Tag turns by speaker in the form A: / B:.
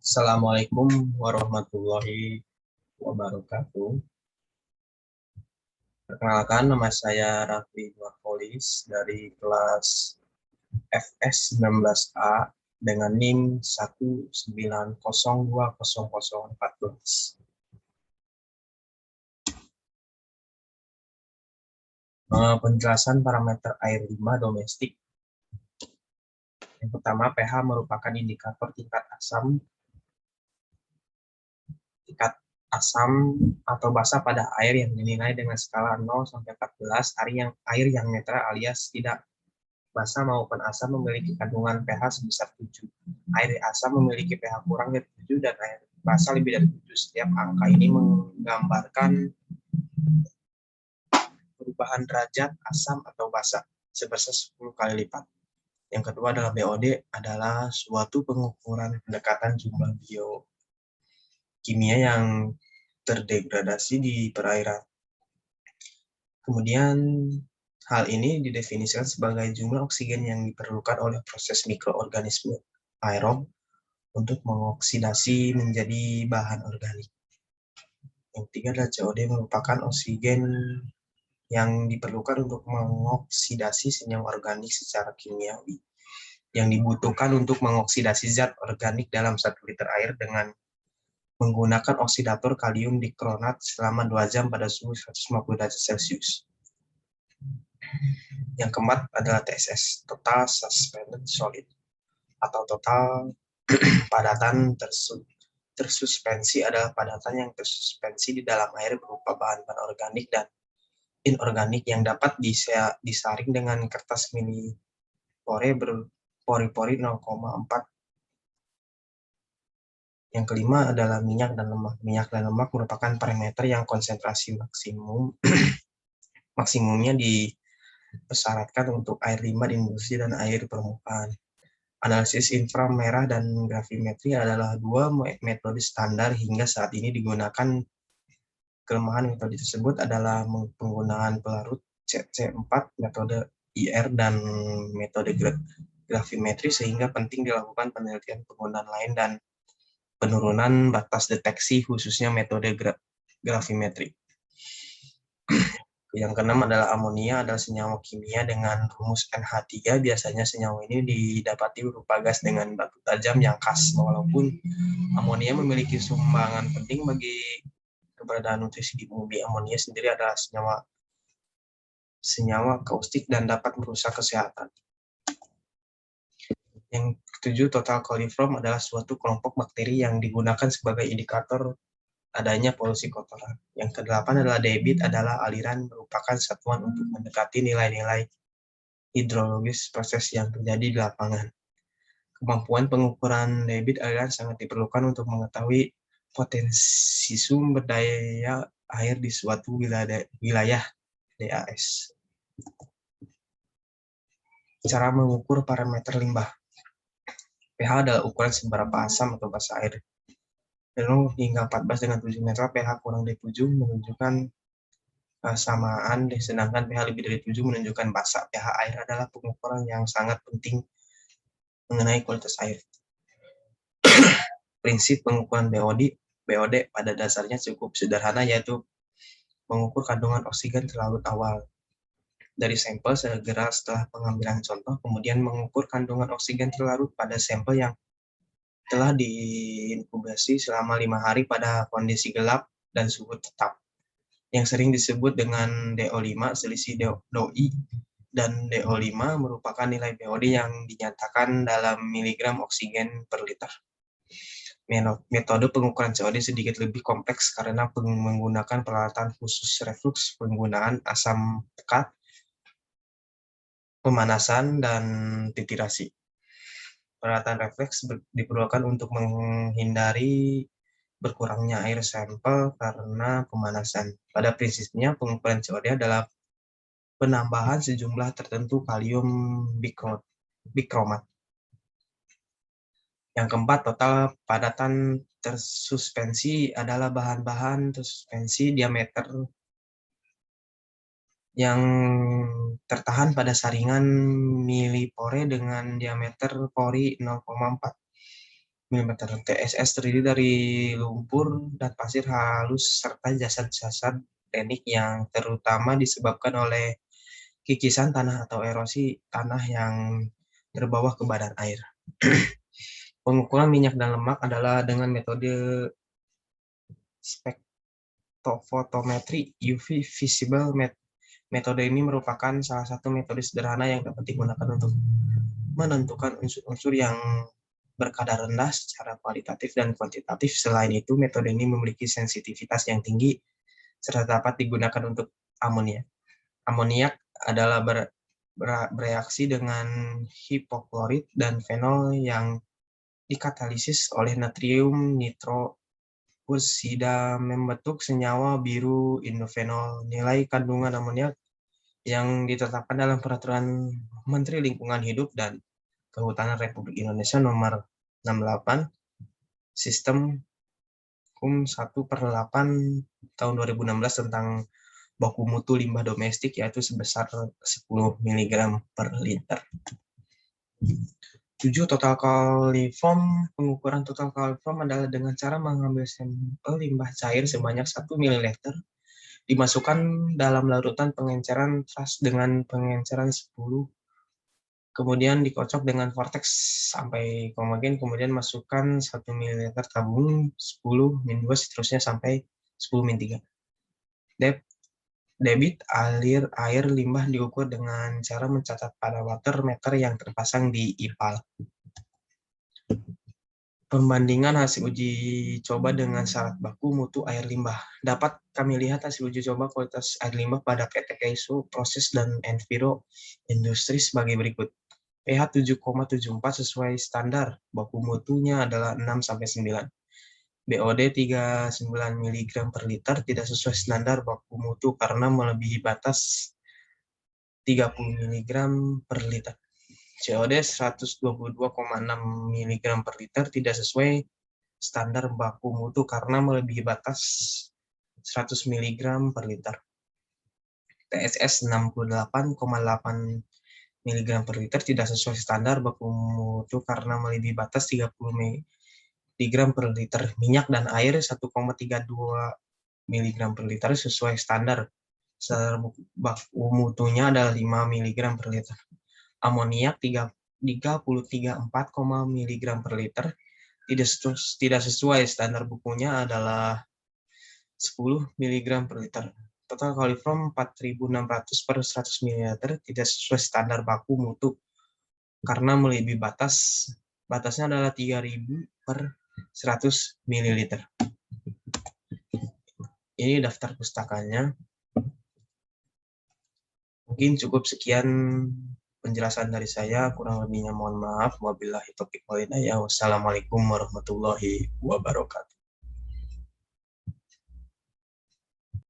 A: Assalamualaikum warahmatullahi wabarakatuh. Perkenalkan, nama saya Raffi Nurpolis dari kelas FS 19A dengan NIM 190200014. Penjelasan parameter air limbah domestik. Yang pertama, pH merupakan indikator tingkat asam atau basa pada air yang dinilai dengan skala 0 sampai 14. Air yang netral alias tidak basa maupun asam memiliki kandungan pH sebesar 7. Air asam memiliki pH kurang dari 7 dan air basa lebih dari 7. Setiap angka ini menggambarkan perubahan derajat asam atau basa sebesar 10 kali lipat. Yang kedua adalah BOD, adalah suatu pengukuran pendekatan jumlah biokimia yang terdegradasi di perairan. Kemudian hal ini didefinisikan sebagai jumlah oksigen yang diperlukan oleh proses mikroorganisme aerob untuk mengoksidasi menjadi bahan organik. Yang ketiga adalah COD, merupakan oksigen yang diperlukan untuk mengoksidasi senyawa organik secara kimiawi, yang dibutuhkan untuk mengoksidasi zat organik dalam 1 liter air dengan menggunakan oksidator kalium dikronat selama 2 jam pada suhu 150 derajat Celcius. Yang keempat adalah TSS, Total Suspended Solid, atau total padatan tersuspensi adalah padatan yang tersuspensi di dalam air berupa bahan-bahan organik dan inorganik yang dapat disaring dengan kertas mini pore berpori-pori 0,4. Yang kelima adalah minyak dan lemak. Minyak dan lemak merupakan parameter yang konsentrasi maksimumnya dipersyaratkan untuk air limbah di industri dan air permukaan. Analisis inframerah dan gravimetri adalah 2 metode standar hingga saat ini digunakan. Kelemahan metode tersebut adalah penggunaan pelarut CC4, metode IR, dan metode gravimetri, sehingga penting dilakukan penelitian penggunaan lain dan penurunan batas deteksi, khususnya metode gravimetri. Yang keenam adalah amonia, adalah senyawa kimia dengan rumus NH3. Biasanya senyawa ini didapati berupa gas dengan batu tajam yang khas. Walaupun amonia memiliki sumbangan penting bagi keberadaan nutrisi di bumi, amonia sendiri adalah senyawa kaustik dan dapat merusak kesehatan. Yang ketujuh, total coliform adalah suatu kelompok bakteri yang digunakan sebagai indikator adanya polusi kotoran. Yang kedelapan adalah debit, adalah aliran, merupakan satuan untuk mendekati nilai-nilai hidrologis proses yang terjadi di lapangan. Kemampuan pengukuran debit aliran sangat diperlukan untuk mengetahui potensi sumber daya air di suatu wilayah DAS. Cara mengukur parameter limbah. pH adalah ukuran seberapa asam atau basa air. 0 hingga 14 dengan 7 netral, pH kurang dari 7 menunjukkan kesamaan, sedangkan pH lebih dari 7 menunjukkan basa. pH air adalah pengukuran yang sangat penting mengenai kualitas air. Prinsip pengukuran BOD pada dasarnya cukup sederhana, yaitu mengukur kandungan oksigen terlarut awal dari sampel segera setelah pengambilan contoh, kemudian mengukur kandungan oksigen terlarut pada sampel yang telah diinkubasi selama 5 hari pada kondisi gelap dan suhu tetap, yang sering disebut dengan DO5. Selisih DOI dan DO5 merupakan nilai BOD yang dinyatakan dalam miligram oksigen per liter. Metode pengukuran COD sedikit lebih kompleks karena menggunakan peralatan khusus reflux, penggunaan asam pekat, pemanasan, dan titrasi. Peralatan refleks diperlukan untuk menghindari berkurangnya air sampel karena pemanasan. Pada prinsipnya, pengukuran COD adalah penambahan sejumlah tertentu kalium bikromat. Yang keempat, total padatan tersuspensi adalah bahan-bahan tersuspensi diameter yang tertahan pada saringan milipore dengan diameter pori 0,4. mm. TSS terdiri dari lumpur dan pasir halus serta jasad-jasad teknik yang terutama disebabkan oleh kikisan tanah atau erosi tanah yang terbawah ke badan air. Pengukuran minyak dan lemak adalah dengan metode spektrofotometri UV visible. Metode ini merupakan salah satu metode sederhana yang dapat digunakan untuk menentukan unsur-unsur yang berkadar rendah secara kualitatif dan kuantitatif. Selain itu, metode ini memiliki sensitivitas yang tinggi serta dapat digunakan untuk amonia. Amoniak adalah bereaksi dengan hipoklorit dan fenol yang dikatalisis oleh natrium nitrosida membentuk senyawa biru indofenol. Nilai kandungan amoniak yang ditetapkan dalam Peraturan Menteri Lingkungan Hidup dan Kehutanan Republik Indonesia nomor 68 Sistem Kum 1/8 tahun 2016 tentang baku mutu limbah domestik yaitu sebesar 10 mg per liter. 7. Total coliform. Pengukuran total coliform adalah dengan cara mengambil sampel limbah cair sebanyak 1 ml, dimasukkan dalam larutan pengenceran flash dengan pengenceran 10, kemudian dikocok dengan vortex sampai homogen, kemudian masukkan 1 ml tabung 10-2 seterusnya sampai 10-3. Debit alir air limbah diukur dengan cara mencatat pada water meter yang terpasang di IPAL. Pembandingan hasil uji coba dengan syarat baku mutu air limbah. Dapat kami lihat hasil uji coba kualitas air limbah pada PT KAISO Proses dan Enviro Industri sebagai berikut. pH 7,74 sesuai standar, baku mutunya adalah 6-9. BOD 39 mg per liter tidak sesuai standar baku mutu karena melebihi batas 30 mg per liter. COD 122,6 mg per liter tidak sesuai standar baku mutu karena melebihi batas 100 mg per liter. TSS 68,8 mg per liter tidak sesuai standar baku mutu karena melebihi batas 30 mg per liter. Minyak dan air 1,32 mg per liter sesuai standar. Baku mutunya adalah 5 mg per liter. Amoniak 33,4 mg per liter tidak sesuai standar bakunya adalah 10 mg per liter. Total coliform 4.600 per 100 ml tidak sesuai standar baku mutu karena melebihi batasnya adalah 3.000 per 100 ml. Ini daftar pustakanya. Mungkin cukup sekian penjelasan dari saya, kurang lebihnya mohon maaf. Wabillahi taufiq wal hidayah. Wassalamualaikum warahmatullahi wabarakatuh.